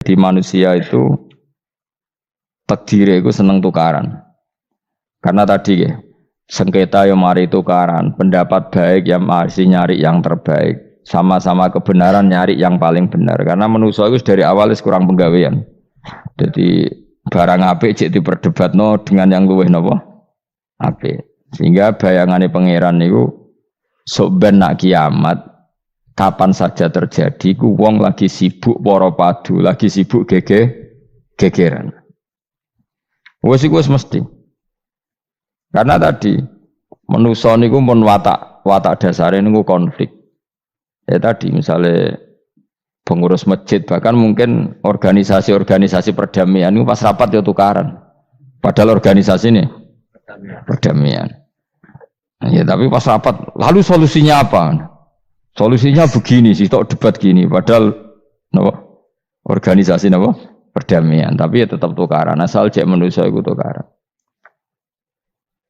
Di manusia itu takdire itu seneng tukaran. Karena tadi ya, sengketa yang mari tukaran, pendapat baik yang masih nyari yang terbaik, sama-sama kebenaran nyari yang paling benar. Karena manusia itu dari awal kurang penggawean. Jadi barang apik cek diperdebatno dengan yang luwih napa? Apik. Sehingga bayangannya pangeran itu sok ben nak kiamat kapan saja terjadi ku wong lagi sibuk para padu, lagi sibuk gegeran. Wes iku mesti. Karena tadi manusa niku mun watak dasare niku konflik. Ya tadi misalnya pengurus masjid bahkan mungkin organisasi-organisasi perdamaian itu pas rapat ya tukaran. Padahal organisasi ini perdamaian. Ya tapi pas rapat lalu solusinya apa? Solusinya begini sih, tok debat gini. Padahal organisasi perdamaian. Tapi ya tetap tukaran. Asal cek manusia itu tukaran.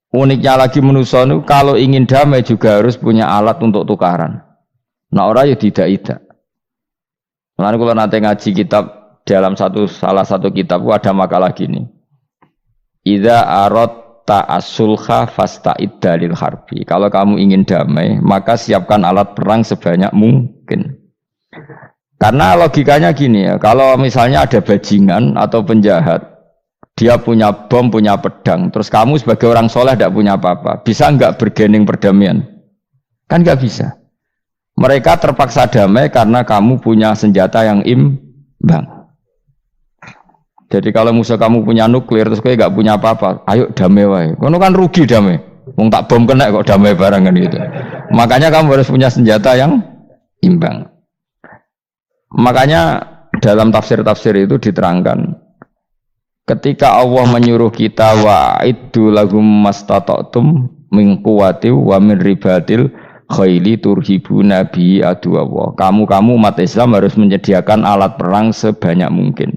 Uniknya lagi manusia itu kalau ingin damai juga harus punya alat untuk tukaran. Nah orang ya tidak. Lalu kalau nanti ngaji kitab dalam salah satu kitab ada makalah gini. Idza aradta as-sulha fasta'id dalil harbi. Kalau kamu ingin damai, maka siapkan alat perang sebanyak mungkin. Karena logikanya gini ya, kalau misalnya ada bajingan atau penjahat, dia punya bom, punya pedang, terus kamu sebagai orang soleh tidak punya apa-apa, bisa enggak bergening perdamaian? Kan enggak bisa. Mereka terpaksa damai karena kamu punya senjata yang imbang. Jadi kalau musuh kamu punya nuklir, terus kayak enggak punya apa-apa, ayo damai wae. Kono kan rugi damai. Wong tak bom kena kok damai bareng kan gitu. Makanya kamu harus punya senjata yang imbang. Makanya dalam tafsir-tafsir itu diterangkan ketika Allah menyuruh kita wa'iddu lahum mastata'tum min quwwati wa min ribatil khaili turhibuna bi aduwallah. Kamu umat Islam harus menyediakan alat perang sebanyak mungkin.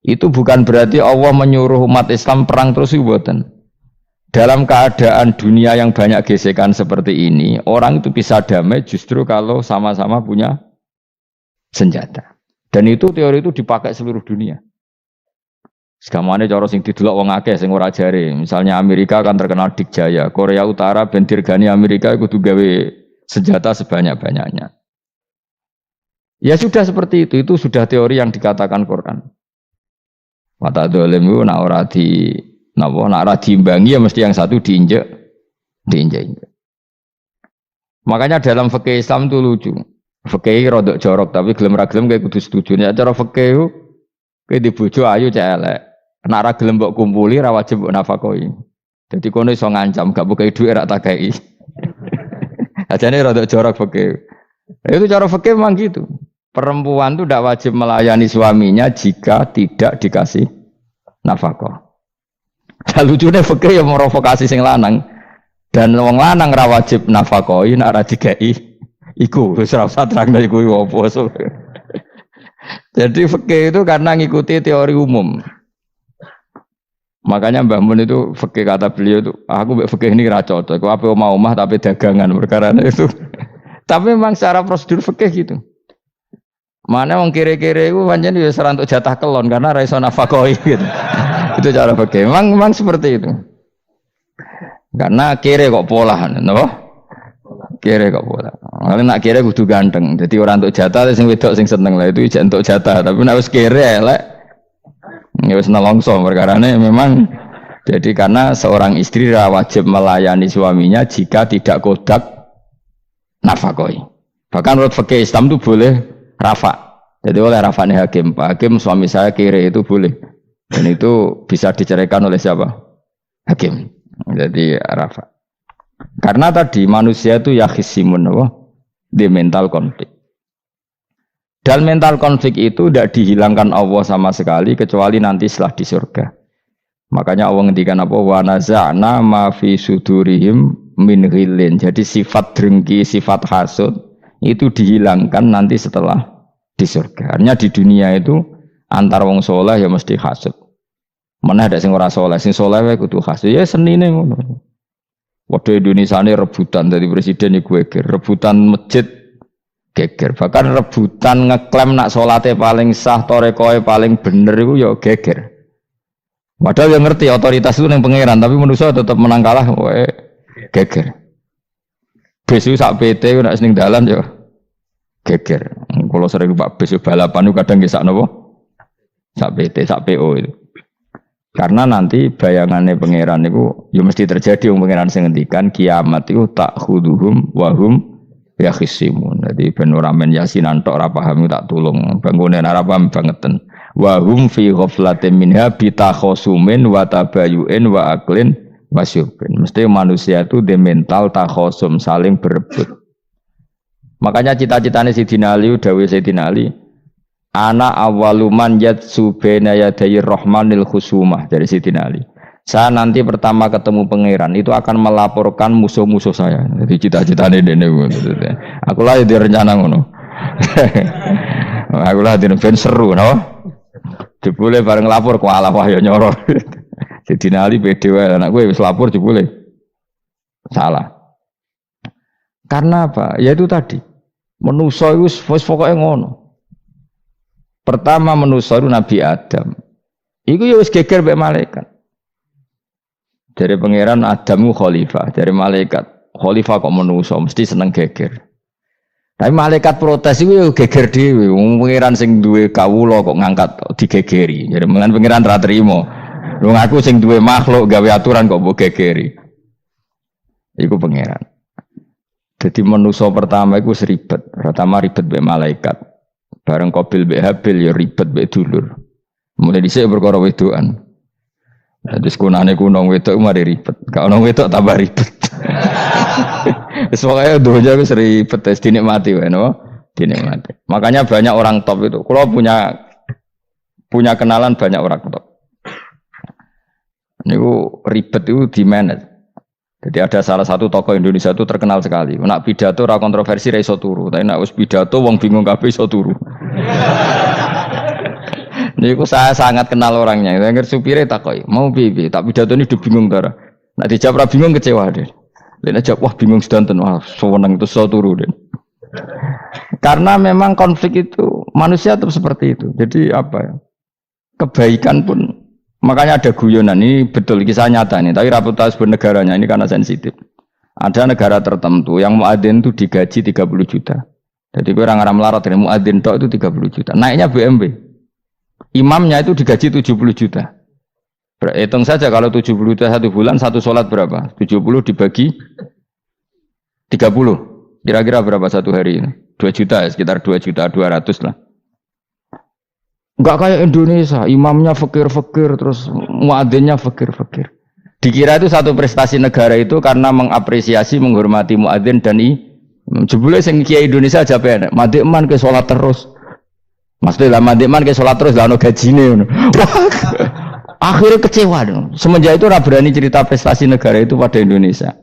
Itu bukan berarti Allah menyuruh umat Islam perang terus mboten. Dalam keadaan dunia yang banyak gesekan seperti ini, orang itu bisa damai justru kalau sama-sama punya senjata. Dan itu teori itu dipakai seluruh dunia. Segamane cara sing didelok wong akeh sing ora jare. Misalnya Amerika kan terkenal dikjaya, Korea Utara ben dirgani Amerika kudu gawe senjata sebanyak-banyaknya. Ya sudah seperti itu sudah teori yang dikatakan Quran. Mata dolim itu nak ora diimbangi ya mesti yang satu diinjek. Makanya dalam fikih Islam itu lucu. Fikih rodok jorok tapi gelem ra gelem kayak kudu setuju. Nek cara fikih kowe di bojo ayu cek elek. Nek ra gelem mbok kumpuli ra wajib mbok nafakoi. Dadi kono iso ngancam gak bukai dhuwit ra tak kei. Ajane rodok jorok fikih. Itu cara fikih memang gitu. Perempuan itu tidak wajib melayani suaminya jika tidak dikasih nafkah. Lucunya fikih yang merovokasi sing lanang dan wong lanang ra wajib nafkahi nek ra dikei iku wis ora usah terangno iku opo. Jadi fikih itu karena ngikuti teori umum. Makanya Mbah Mun itu fikih kata beliau itu aku mbek fikih ini ra cocok. Aku ape omah tapi dagangan perkara itu. Tapi memang secara prosedur fikih gitu. Mana wong kire-kire itu pancen wis ora entuk jatah kelon karena ra iso nafkahi gitu. Itu cara fikih. Memang seperti itu. Karena kire kok polahan, napa? Kire kok pola. Kalau nak kire kudu ganteng. Jadi orang untuk jatah sing wedok sing seneng lah itu ijek untuk jatah. Tapi nek wis kire elek ya wis nelongso perkarane memang. Jadi karena seorang istri wajib melayani suaminya jika tidak kodak nafkahi. Bahkan menurut fikih Islam itu boleh rafa. Jadi oleh rafane hakim. Pak Hakim suami saya kire itu boleh. Dan itu bisa diceraikan oleh siapa? Hakim. Jadi rafa. Karena tadi manusia itu yakhisimun di mental konflik. Dan mental konflik itu tidak dihilangkan Allah sama sekali kecuali nanti setelah di surga. Makanya Allah ngendikan apa? Wa naza'na ma fi sudurihim min ghillin. Jadi sifat dengki, sifat hasud itu dihilangkan nanti setelah di surga. Artinya di dunia itu antar wong soleh ya mesti hasud. Mana ada sing ora soleh, sing soleh wae kudu hasud. Ya senine ngono. Waktu Indonesia ini rebutan dari presiden iku rebutan masjid geger. Bahkan rebutan ngeklaim nak salate paling sah, torekoe paling bener iku ya geger. Padahal yang ngerti otoritas itu yang pangeran, tapi manusia tetap menang kalah, wae geger. Besu sak PT nak seneng dalan ya geger. Kalau sering Pak besu balapan itu kadang kisah nopo sak PT, sak PO itu. Karena nanti bayangannya pangeran itu, ya mesti terjadi yang pangeran sengendikan kiamat itu tak khuduhum wahum ya khisimun. Jadi penuramen yasin antok rapaham tak tulung bangunan arapam bangetan. Wahum fi ghaflatin minha bitakhosumin wa tabayu'in wa aklin wasyubin. Mesti manusia itu di mental takhosum saling berebut. Makanya cita-citanya Sayyidina Ali, dawuh Sayyidina Ali, ana awaluman yatsu baina yadayir rahmanil khusumah dari Sayyidina Ali. Saya nanti pertama ketemu pangeran itu akan melaporkan musuh-musuh saya. Jadi cita-citanya dene. Aku lah di rencana ngono. Aku lah di ben seru, no? Jebule bareng lapor ku alah wah ya nyoro. Sayyidina Ali pede wae anak gue wis lapor jebule. Salah. Karena apa? Ya itu tadi. Manusa iku wis pokoke ngono. Pertama manusa itu Nabi Adam. Iku ya wis geger mek malaikat. Dari pangeran Adamu khalifah, dari malaikat khalifah kok manusa mesti seneng geger. Tapi malaikat protes itu geger dhewe. Wong pangeran sing duwe kawula kok ngangkat digegeri. Jadi mengan pangeran ra trimo. Lu ngaku sing duwe makhluk gawe aturan kok mbok gegeri. Iku pangeran. Jadi manusa pertama iku seribet. Pertama ribet mbek malaikat. Bareng Qabil mbek Habil ya ribet mbek dulur. Mulai dhisik perkara wedokan. Jadi sekunane kunong wedok mari ribet. Gak ono wedok tambah ribet. Wis pokoke donya wis ribet wis dinikmati wae no. Dinikmati. Makanya banyak orang top itu. Kalau punya kenalan banyak orang top. Niku ribet itu di manage. Jadi ada salah satu tokoh Indonesia itu terkenal sekali. Nak pidato ora kontroversi ra iso turu, tapi nak wis pidato wong bingung kabeh iso turu. Niku saya sangat kenal orangnya. Saya supire takoki, "Mau piye? Tak pidato ini udah bingung ta." Nak dijawab ra bingung kecewa deh. Lha jawab wah bingung sedanten, wah seneng itu iso turu deh. Karena memang konflik itu manusia tetap seperti itu. Jadi apa ya? Kebaikan pun makanya ada guyonan ini betul kisah nyata nih, tapi reputasi bernegaranya ini karena sensitif. Ada negara tertentu yang muadzin itu digaji 30 juta. Jadi orang-orang melarat ini muadzin tok itu 30 juta. Naiknya BMW. Imamnya itu digaji 70 juta. Hitung saja kalau 70 juta satu bulan satu sholat berapa? 70 dibagi 30. Kira-kira berapa satu hari ini? 2 juta, sekitar 2 juta 200 lah. Enggak kayak Indonesia, imamnya fakir-fakir, terus muadzinnya fakir-fakir. Dikira itu satu prestasi negara itu karena mengapresiasi, menghormati muadzin dan jebule sing kiai Indonesia aja penak. Madikman ke sholat terus. Maksudnya lah madikman ke sholat terus lah ono gajine. Akhirnya kecewa dong. Semenjak itu ora berani cerita prestasi negara itu pada Indonesia.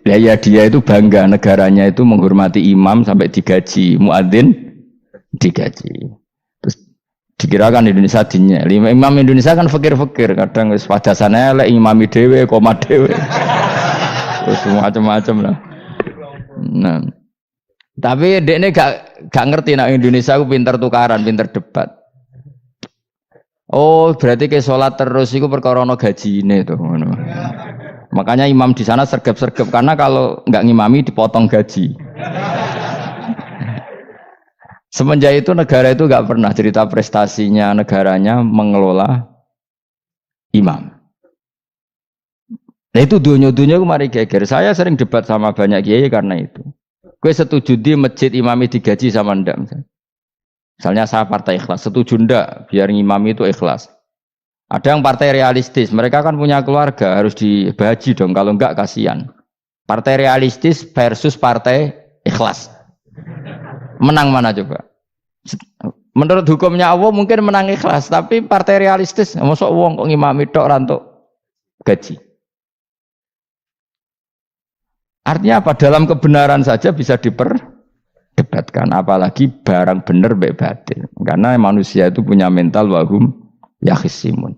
Ya dia itu bangga negaranya itu menghormati imam sampai digaji, muadzin digaji. Terus dikirakan Indonesia dinya. Imam Indonesia kan fakir-fakir, kadang wis padasane elek imami dhewe, koma dhewe. Terus macam-macam lah. Nah. Tapi dekne gak ngerti nek Indonesia ku pinter tukaran, pinter debat. Oh, berarti ke sholat terus itu perkara ono gajine to ngono. Makanya imam di sana sergap-sergap karena kalau nggak ngimami dipotong gaji. Semenjak itu negara itu nggak pernah cerita prestasinya negaranya mengelola imam. Nah itu dunia-dunia kemarin geger. Saya sering debat sama banyak kiai karena itu. Gue setuju di masjid imami digaji sama ndak. Misalnya saya partai ikhlas, setuju ndak biar ngimami itu ikhlas. Ada yang partai realistis, mereka kan punya keluarga, harus dibaji dong, kalau enggak kasihan. Partai realistis versus partai ikhlas. Menang mana coba? Menurut hukumnya Allah mungkin menang ikhlas, tapi partai realistis, mosok wong kok ngimami tok rantuk gaji. Artinya apa? Dalam kebenaran saja bisa diperdebatkan, apalagi barang benar baik batil. Karena manusia itu punya mental wahum yakhisimun.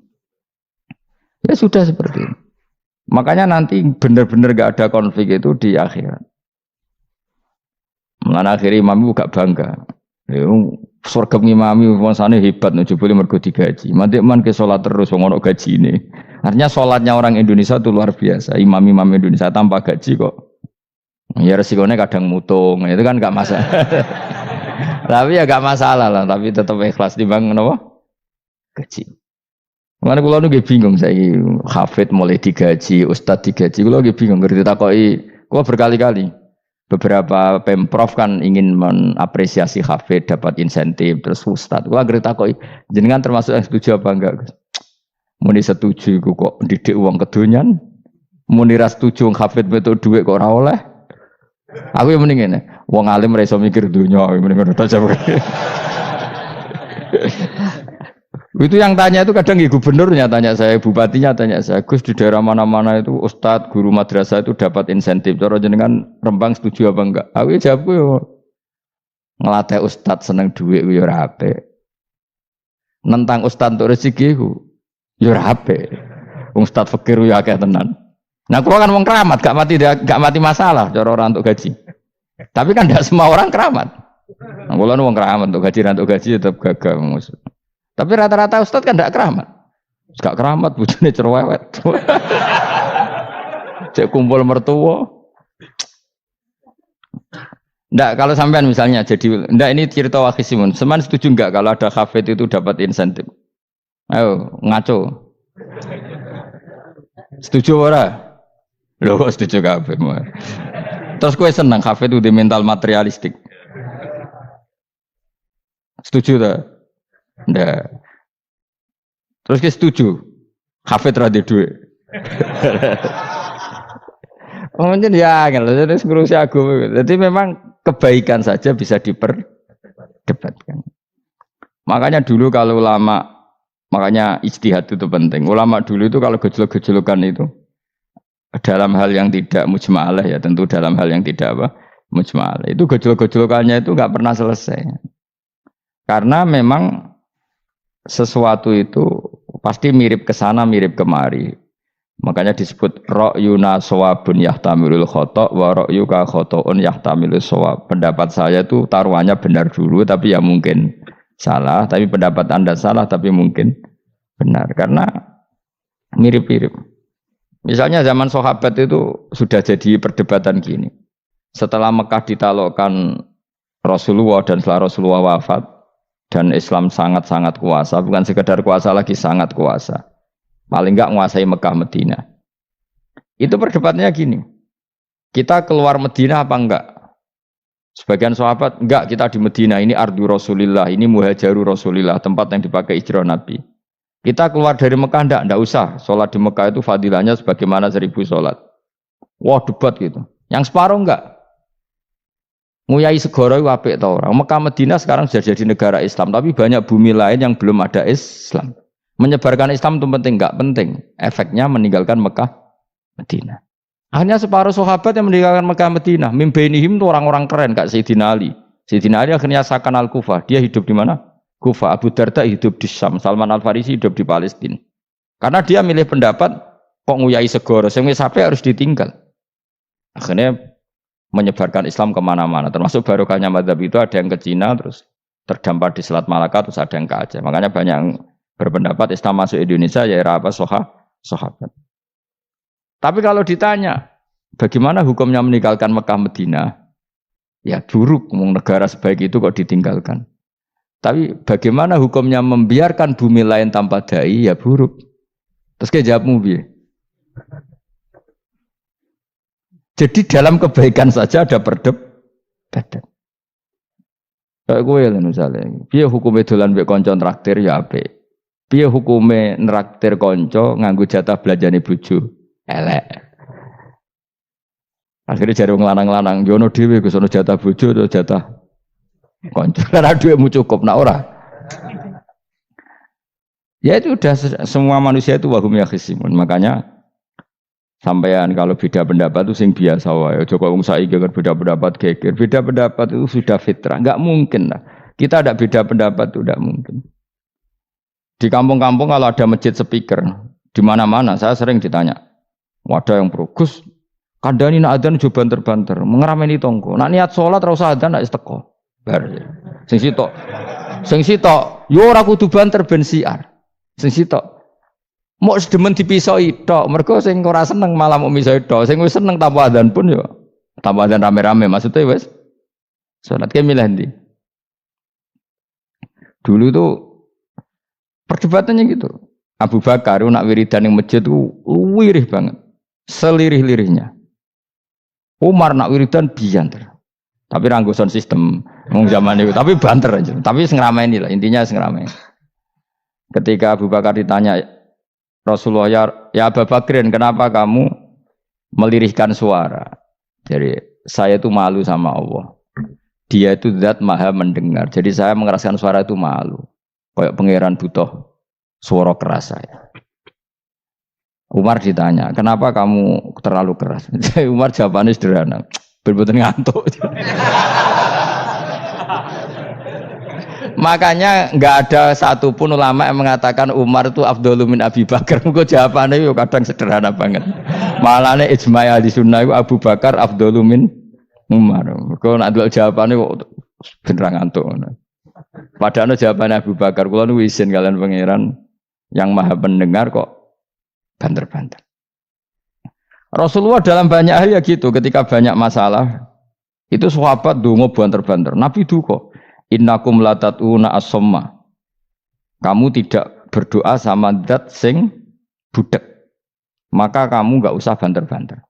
Ya sudah seperti ini. Makanya nanti benar-benar gak ada konflik itu di akhirat. Mulane akhire imam iku gak bangga. Ya surga ngimami wangsane hebat no jebule mergo digaji. Mantik man ke salat terus wong ono gajine. Artinya salatnya orang Indonesia itu luar biasa. Imam-imam Indonesia tanpa gaji kok. Ya resikonya kadang mutung, itu kan gak masalah. Tapi ya gak masalah lah, tapi tetap ikhlas timbang napa? Gaji. Mana kula nu bingung saya hafid mulai digaji, ustad digaji, kula bingung ngerti takoki. Kula berkali-kali beberapa pemprov kan ingin mengapresiasi hafid dapat insentif terus ustad. Kula ngerti takoki jenengan termasuk yang setuju apa enggak? Muni setuju iku kok didik uang kedonyan. Muni ra setuju hafid metu dhuwit kok ora oleh. Aku yang mending ngene, wong alim ra iso mikir dunya, mending ngono ta. Itu yang tanya itu kadang gubernurnya tanya saya, bupatinya tanya saya, Gus di daerah mana-mana itu ustadz, guru madrasah itu dapat insentif. Cara jenengan Rembang setuju apa enggak? Aku jawabku yo ngelatih ustadz seneng duit yo ora apik. Nentang ustadz untuk rezeki ku yo ora apik. Wong ustadz fakir yo akeh tenan. Nah, kula kan wong keramat, gak mati masalah cara orang untuk gaji. Tapi kan tidak semua orang keramat. Nah, kula wong keramat untuk gaji tetap gagal maksud. Tapi rata-rata ustaz kan tidak keramat. Gak keramat bojone cerewet. Cek kumpul mertua. Ndak kalau sampean misalnya jadi ndak ini cerita Wakhisimun. Seman setuju enggak kalau ada hafid itu dapat insentif? Ayo ngaco. Setuju ora? Loh kok setuju kabeh. Terus kowe seneng hafid itu di mental materialistik. Setuju tak? Ndak. Terus kowe setuju hafid ra di duit. Mungkin ya jadi ngurusi agama. Jadi memang kebaikan saja bisa diperdebatkan. Makanya dulu kalau ulama, makanya ijtihad itu penting. Ulama dulu itu kalau gejolak-gejolokan itu dalam hal yang tidak mujma'alah ya, tentu dalam hal yang tidak apa mujma'alah. Itu gejolak-gejolokannya itu enggak pernah selesai. Karena memang sesuatu itu pasti mirip ke sana, mirip kemari. Makanya disebut ra'yuna shawabun yahtamilul khata' wa ra'yuka khata'un yahtamilus shawab. Pendapat saya itu taruhannya benar dulu tapi ya mungkin salah, tapi pendapat Anda salah tapi mungkin benar karena mirip-mirip. Misalnya zaman sahabat itu sudah jadi perdebatan gini. Setelah Mekah ditaklukkan Rasulullah dan setelah Rasulullah wafat dan Islam sangat-sangat kuasa, bukan sekedar kuasa lagi, sangat kuasa. Paling enggak menguasai Mekah Medina. Itu perdebatannya gini. Kita keluar Medina apa enggak? Sebagian sahabat, enggak, kita di Medina, ini ardu Rasulillah, ini muhajaru Rasulillah, tempat yang dipakai hijrah Nabi. Kita keluar dari Mekah enggak usah. Sholat di Mekah itu fadilahnya sebagaimana 1000 sholat. Wah, debat gitu. Yang separuh enggak. Nguyai segoro itu apik ta ora. Mekah Medina sekarang sudah jadi negara Islam, tapi banyak bumi lain yang belum ada Islam. Menyebarkan Islam itu penting enggak penting. Efeknya meninggalkan Mekah Medina. Hanya separuh sahabat yang meninggalkan Mekah Medina. Mimbenihim itu orang-orang keren Kak Sayyidina Ali. Sayyidina Ali akhirnya Sakan Al-Kufah. Dia hidup di mana? Kufah. Abu Darda hidup di Syam. Salman Al-Farisi hidup di Palestina. Karena dia milih pendapat kok nguyai segoro. Sehingga sampai harus ditinggal. Akhirnya menyebarkan Islam kemana-mana. Termasuk barokahnya madhab itu ada yang ke Cina. Terus terdampar di Selat Malaka. Terus ada yang ke Aceh. Makanya banyak yang berpendapat Islam masuk Indonesia ya era apa sahabat. Tapi kalau ditanya bagaimana hukumnya meninggalkan Mekah Medina? Ya buruk. Negara sebaik itu kok ditinggalkan. Tapi bagaimana hukumnya membiarkan bumi lain tanpa dai? Ya buruk. Terus kayak jawabmu piye? Jadi dalam kebaikan saja ada perdebatan. Kayak gue lah misalnya, piye hukumnya dolan mbek kanca traktir ya apik. Piye hukumnya nraktir kanca nganggo jatah belanjane bojo? Elek. Akhirnya jare wong lanang-lanang, yo ono dhewe Gus ono jatah bojo atau jatah kanca. Karena duitmu cukup nak ora. Ya itu udah semua manusia itu wahum yakhisimun. Makanya sampean kalau beda pendapat itu sing biasa wae. Aja kok wong saiki kan beda pendapat geger. Beda pendapat itu sudah fitrah. Enggak mungkin lah. Kita ada beda pendapat itu enggak mungkin. Di kampung-kampung kalau ada masjid speaker di mana-mana saya sering ditanya. Wadah yang pro Gus, Kandhani nak adzan aja banter-banter, ngerameni tonggo. Nak niat salat ora usah adzan nak wis teko. Bar. Sing sitok. Sing sitok, yo ora kudu banter ben siar. Sing sitok. Mok sedemen dipisoi tok, mergo sing ora seneng malah mok misoi tok. Sing wis seneng tanpa adzan pun yo tanpa adzan rame-rame maksudnya wis salat ke milih ndi. Dulu tuh perdebatannya gitu. Abu Bakar nak wiridan yang masjid itu wirih banget. Selirih-lirihnya. Umar nak wiridan bianter. Tapi ranggo sound system ngomong zaman itu, tapi banter aja. Tapi ngrameni lah, intinya ngrameni. Ketika Abu Bakar ditanya Rasulullah, ya Abu Bakrin, kenapa kamu melirihkan suara? Jadi saya itu malu sama Allah. Dia itu zat maha mendengar. Jadi saya mengeraskan suara itu malu. Kayak pangeran butuh suara keras saya. Umar ditanya, kenapa kamu terlalu keras? Umar jawabannya sederhana. Bener-bener ngantuk. Makanya nggak ada satupun ulama yang mengatakan Umar itu afdhalu min Abi Bakar. Mungkin jawabannya itu kadang sederhana banget. Malahnya ijma' ahli sunnah itu Abu Bakar afdhalu min Umar. Kalau nak dua jawabannya kok beneran ngantuk. Padahal jawabannya Abu Bakar. Kalau nu izin kalian pangeran yang maha pendengar kok banter-banter. Rasulullah dalam banyak hal ya gitu. Ketika banyak masalah itu sahabat dongo banter-banter. Nabi duka. Innakum latatuna as-somma. Kamu tidak berdoa sama zat sing budek. Maka kamu enggak usah banter-banter.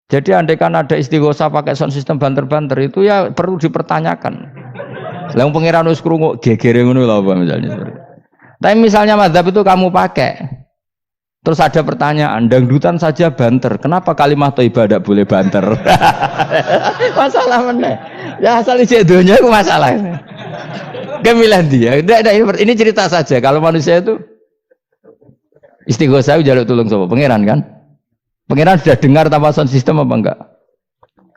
Jadi andaikan ada istighosah pakai sound system banter-banter itu ya perlu dipertanyakan. Lah pangeran wis krungu gegere ngono lho apa misalnya. Tapi misalnya mazhab itu kamu pakai. Terus ada pertanyaan, dangdutan saja banter. Kenapa kalimat thayyibah tidak boleh banter? Masalah mana? Ya asal isi dunia itu masalah. Kemilan dia. Ini cerita saja. Kalau manusia itu istighosah jaluk tulung sama pangeran kan? Pangeran sudah dengar tanpa sound system apa enggak?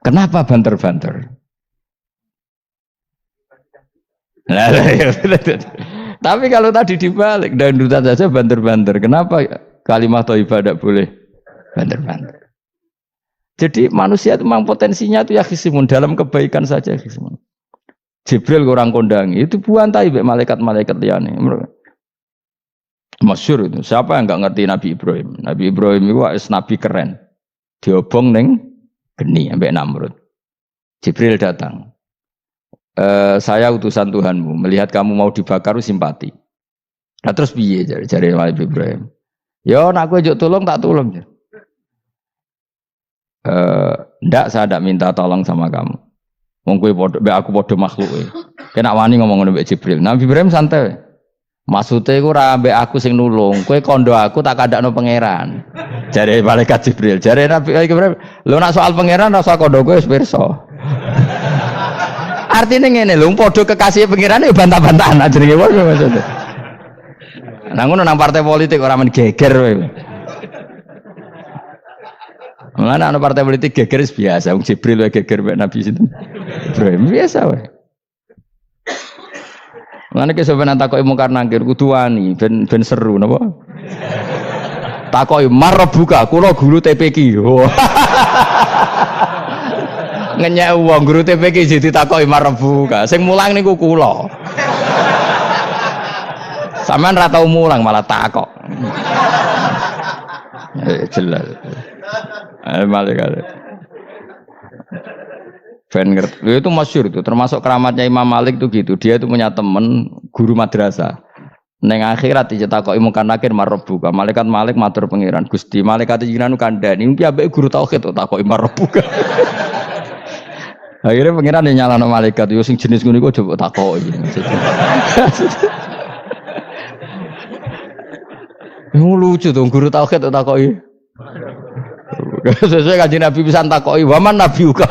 Kenapa banter-banter? Tapi kalau tadi dibalik dangdutan saja banter-banter. Kenapa kalimat thayyibah tidak boleh banter-banter? Jadi manusia itu memang potensinya itu ya khisimun dalam kebaikan saja khisimun. Jibril orang kondangi itu buantai malaikat-malaikat liyane. Masyhur itu. Siapa yang enggak ngerti Nabi Ibrahim? Nabi Ibrahim itu nabi keren. Diobong ning geni ambek Namrud. Jibril datang. Saya utusan Tuhanmu, melihat kamu mau dibakar simpati. Nah terus piye jare Nabi Ibrahim? Ya nak kowe njuk tolong tak tolong. Ndak saya ndak minta tolong sama kamu. Wong kowe padha aku padha makhluke. Kena wani ngomong ngono mbek Jibril. Nabi Ibrahim santai. Maksude iku ora mbek aku sing nulung, kowe kondo aku tak kandakno pangeran. Jare malaikat Jibril, jare Nabi Ibrahim, lho nak soal pangeran ora usah kondo kowe wis pirsa. Artine ngene lho, padha kekasih pangeran ya bantah-bantahan jenenge wae maksudnya. Nah ngono nang partai politik ora men geger kowe. Mana ana partai politik geger biasa, wong Jibril wae geger mbek Nabi sinten. Ibrahim biasa wae. Mana ke sebenarnya takoki mungkar nangkir kudu wani ben seru napa? Takoki marbuka kula guru TPQ. Ngenyek wong guru TPQ jadi takoki marbuka. Sing mulang niku kula. Sampean ra tau mulang malah takok. Jelas. Malaikat. Ben ngerti. Itu masyhur itu, termasuk keramatnya Imam Malik itu gitu. Dia itu punya teman guru madrasah. Neng akhirat dicetakoki mungkar nakir marbuka. Malaikat Malik matur pangeran, Gusti, malaikat jenengan kandhani iki ambek guru tauhid to takoki marbuka. Akhirnya pangeran nyalano malaikat yo sing jenis ngono iku coba takoki. Lucu tuh guru tauhid to takoki. Sesuai kanjeng Nabi pisan takoki, "Waman Nabi uga."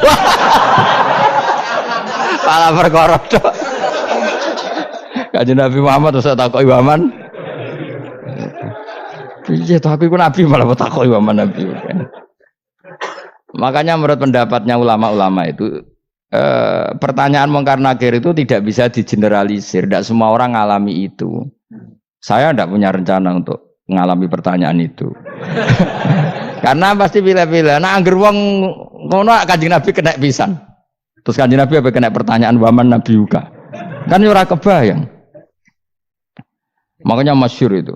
Pala perkara tok. Kanjeng Nabi Muhammad terus takoki waman. Piye to aku iku nabi malah takoki waman Nabi uga. Makanya menurut pendapatnya ulama-ulama itu pertanyaan mungkar nakir itu tidak bisa digeneralisir. Tidak semua orang ngalami itu. Saya tidak punya rencana untuk mengalami pertanyaan itu. Karena pasti pilih-pilih. Nah, angger wong ngono Kanjeng Nabi kena pisan. Terus Kanjeng Nabi apa kena pertanyaan waman Nabi Yuka. Kan ora kebayang. Makanya masyhur itu.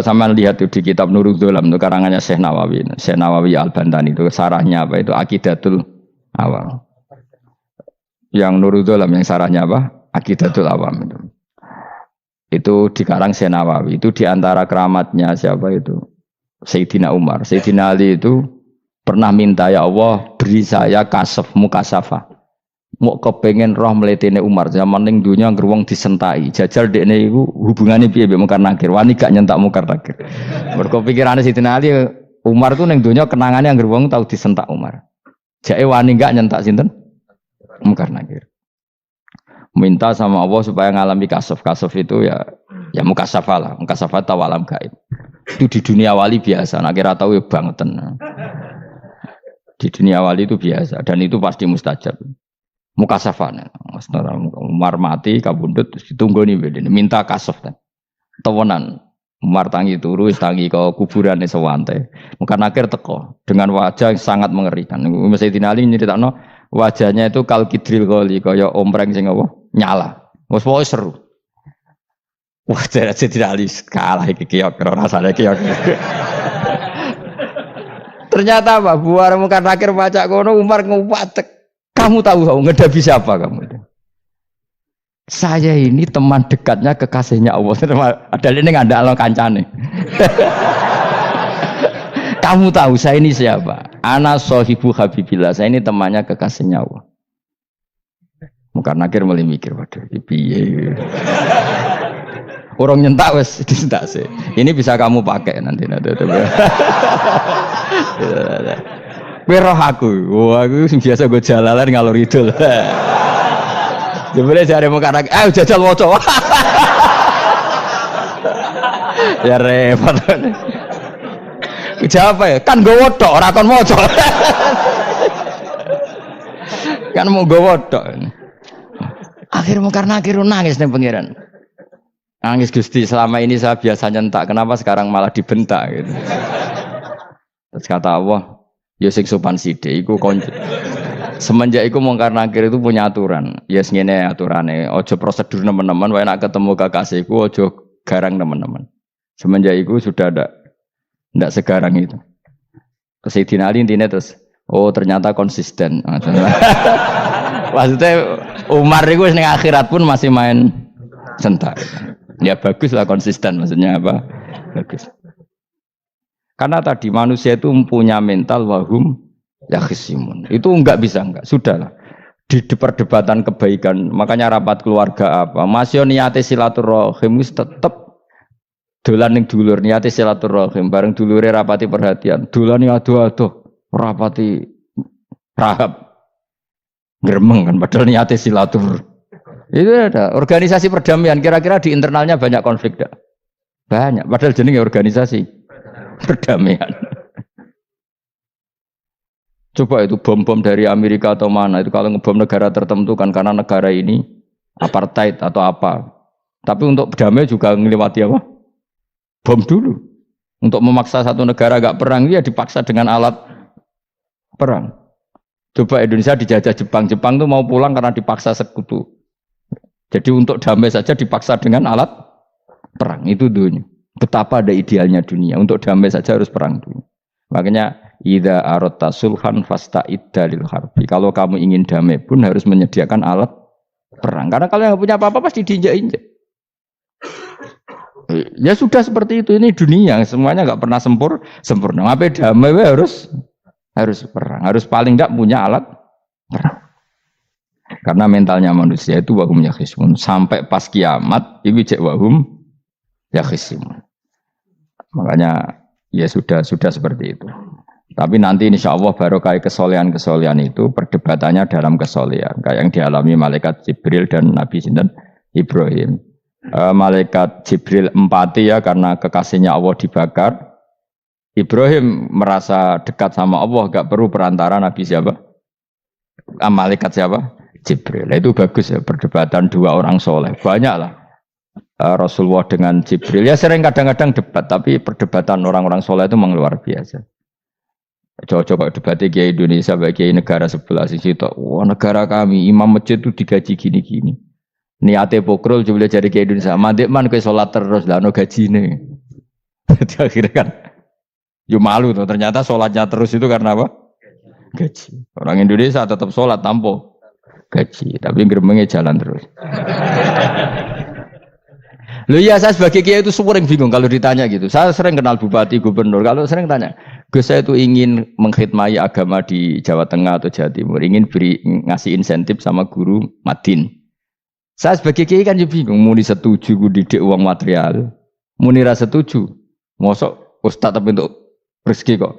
Sama lihat itu di kitab Nurul Dzolam itu karangannya Syekh Nawawi. Syekh Nawawi Al-Bantani itu sarahnya apa itu Aqidatul Awam. Yang Nurul Dzolam yang sarahnya apa? Aqidatul Awam itu. Itu dikarang Syekh Nawawi. Itu diantara keramatnya siapa itu? Sayyidina Umar. Sayyidina Ali itu pernah minta ya Allah beri saya kasaf mukasafah. Mau kepengen roh meletene Umar zaman ning dunya ngeruwong disentai. Jajal dekne iku hubungane piye mbek Mungkar Nakir. Wani gak nyentak Mungkar Nakir. Mergo pikirane Sayyidina Ali Umar tuh ning dunya kenangane anggere wong tau disentak Umar. Jake wani gak nyentak sinten? Mungkar Nakir. Minta sama Allah supaya ngalami kasaf. Kasaf itu ya mukasafah lah. Mukasafah tahu alam gaib. Itu di dunia wali biasa. Nah kira tahu ya bangetan. Di dunia wali itu biasa dan itu pasti mustajab. Mukasafah. Umar mati kabundut terus ditunggu nih bedene minta kasaf kan. Tawanan. Umar tangi turu tangi ke kuburan sewante. Mungkin akhir teko dengan wajah yang sangat mengerikan. Sayyidina Ali nyeritakno wajahnya itu kal kidril qali kaya ompreng sing apa nyala. Wes pokoke seru. Wah, Sayyidina Ali kalah iki kiok rasane kiok. Ternyata apa? Buar Mungkar Nakir pacak kono Umar ngupatek. Kamu tahu ngedapi siapa kamu? Saya ini teman dekatnya kekasihnya Allah. Ada ini nggak ada alon kancane. Kamu tahu saya ini siapa? Ana sohibu habibillah. Saya ini temannya kekasihnya Allah. Mungkar Nakir mulai mikir, waduh, piye. Orang nyentak wes disentak sih. Ini bisa kamu pakai nanti. Weroh aku, wah aku biasa gue jalalan ngalor idul. Jebule jare Mungkar Nakir, ayo jajal waca. Ya repot. Siapa ya? Kan gowo tok ora kon maca. Kan mau gowo tok. Akhir Mungkar Nakir nangis ning pangeran. Nangis Gusti, selama ini saya biasa nyentak, kenapa sekarang malah dibentak gitu. Terus kata Allah, ya sing sopan sithik iku konco. Semenjak iku Mungkar Nakir itu punya aturan. Ya ngene aturane, aja prosedur nemen-nemen wae nek ketemu kekasihku aja garang nemen-nemen. Semenjak iku sudah ndak segarang itu. Terus Sayyidina Ali intinya terus, oh ternyata konsisten. Maksudnya Umar itu ning akhirat pun masih main sentak. Ya bagus lah konsisten, maksudnya apa? Bagus. Karena tadi manusia itu mempunyai mental wahum yakhisimun. Itu enggak bisa enggak. Sudahlah. Di perdebatan kebaikan, makanya rapat keluarga apa? Masih niate silaturahim tetap dolan ning dulur niate silaturahim bareng dulure rapati perhatian. Dolan ning aduh-aduh rapati rahab. Gremeng kan padahal niate silatur. Itu ada organisasi perdamaian, kira-kira di internalnya banyak konflik dak? Banyak, padahal jenenge organisasi perdamaian. Coba itu bom-bom dari Amerika atau mana, itu kalau ngebom negara tertentu kan karena negara ini apartheid atau apa. Tapi untuk damai juga ngelewati apa? Bom dulu. Untuk memaksa satu negara agak perang, dia dipaksa dengan alat perang. Coba Indonesia dijajah Jepang, Jepang tuh mau pulang karena dipaksa sekutu. Jadi untuk damai saja dipaksa dengan alat perang, itu dunia. Betapa ada idealnya dunia, untuk damai saja harus perang dulu. Makanya idza aratta sulhan fasta'id dalil harbi. Kalau kamu ingin damai pun harus menyediakan alat perang. Karena kalau nggak punya apa-apa pasti diinjak-injak. Ya sudah seperti itu, ini dunia, semuanya nggak pernah sempurna. Apa damai harus perang, harus paling nggak punya alat perang. Karena mentalnya manusia itu wahum yakhisimun. Sampai pas kiamat itu cek wahum yakhisimun. Makanya ya sudah seperti itu. Tapi nanti insya Allah barokah kesolehan itu perdebatannya dalam kesolehan. Kayak yang dialami malaikat Jibril dan Nabi Sinten Ibrahim. Malaikat Jibril empati ya karena kekasihnya Allah dibakar. Ibrahim merasa dekat sama Allah, gak perlu perantara Nabi siapa? Malaikat siapa? Jibril. Itu bagus ya perdebatan dua orang soleh. Banyaklah Rasulullah dengan Jibril. Ya sering kadang-kadang debat, tapi perdebatan orang-orang soleh itu memang luar biasa. Coba debat Kiai Indonesia bagi negara sebelah sisi tok. Wah, negara kami imam masjid itu digaji gini-gini. Niate pokrol coba jadi Kiai Indonesia. Mandek man kowe salat terus lah no gajine. Jadi akhirnya kan yo malu tuh. Ternyata salatnya terus itu karena apa? Gaji. Orang Indonesia tetap salat tanpa gaji, tapi gremenge jalan terus. Loh iya, saya sebagai kiai itu sering bingung kalau ditanya gitu. Saya sering kenal bupati, gubernur. Kalau sering tanya, Gus saya itu ingin mengkhidmati agama di Jawa Tengah atau Jawa Timur, ingin ngasih insentif sama guru Madin. Saya sebagai kiai kan juga bingung, muni setuju gue didik uang material, muni rasa setuju, mosok ustaz tapi untuk rezeki kok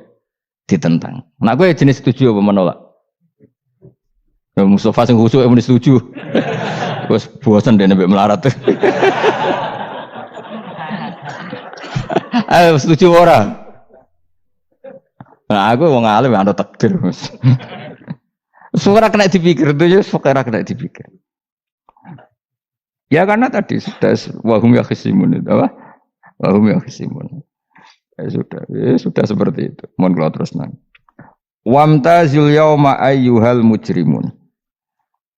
ditentang. Nah gue jenis setuju apa menolak? Mustafa sing khusuk muni setuju. Terus bosan deh nabi melarat. Ayo setuju orang. Nah aku wong alim ana takdir Mas. Suara kena dipikir itu ya suara kena dipikir. Ya karena tadi sudah wahum ya khisimun itu apa? Wahum ya khisimun. Ya sudah seperti itu. Mohon kalau terus nang. Wamtazil yauma ayyuhal mujrimun.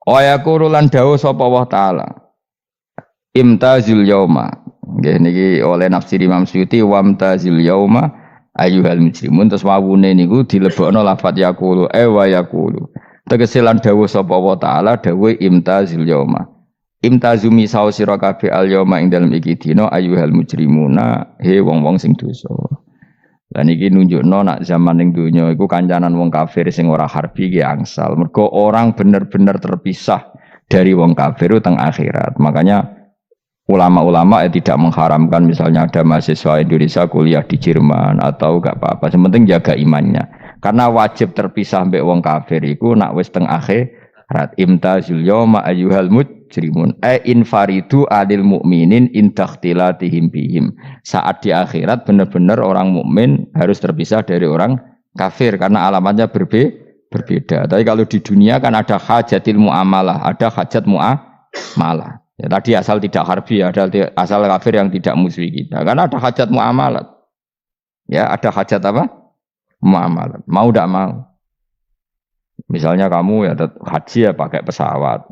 Wa yaqulu lan dawuh sapa Allah taala. Imtazil yauma. Nggih niki oleh nafsir Imam Suyuti wamtazil yauma ayyuhal mujrimun terus wawune niku dilebokno lafaz yaqulu wa yaqulu. Tegese lan dawuh sapa Allah taala dawuh imtazil yauma. Imtazumi saw sira kabeh al yauma ing dalem iki dina ayyuhal mujrimuna he wong-wong sing dosa. Lan iki nunjukno nak zaman ning donya iku kancanan wong kafir sing ora harbi ki angsal. Mergo orang bener-bener terpisah dari wong kafir teng akhirat. Makanya ulama-ulama tidak mengharamkan misalnya ada mahasiswa Indonesia kuliah di Jerman atau gak apa-apa. Yang penting jaga imannya. Karena wajib terpisah mbek wong kafir iku nak wis teng akhirat. Imtazul yauma ayyuhal mujrimun infaridu adil mukminin in takhtilatihim bihim. Saat di akhirat benar-benar orang mukmin harus terpisah dari orang kafir karena alamatnya berbeda. Tapi kalau di dunia kan ada hajatil muamalah, ada hajat muamalah. Ya, tadi asal tidak harbi, ada asal kafir yang tidak musuh kita. Karena ada hajat muamalat. Ya, ada hajat apa? Muamalat. Mau tidak mau. Misalnya kamu ya haji ya pakai pesawat.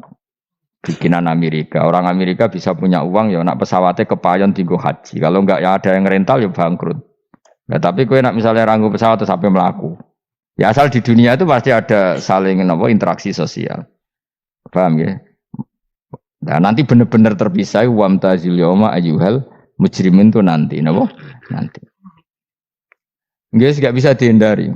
Bikinan Amerika. Orang Amerika bisa punya uang ya nak pesawatnya kepayon tinggal haji. Kalau enggak ya ada yang rental ya bangkrut. Ya, tapi kue nak misalnya ranggu pesawat terus sampai melaku. Ya asal di dunia itu pasti ada saling interaksi sosial. Paham ya? Nah, nanti benar-benar terpisah wamtazil yauma ayyuhal mujrimin itu nanti, napa? Nanti. Nggih, gak bisa dihindari.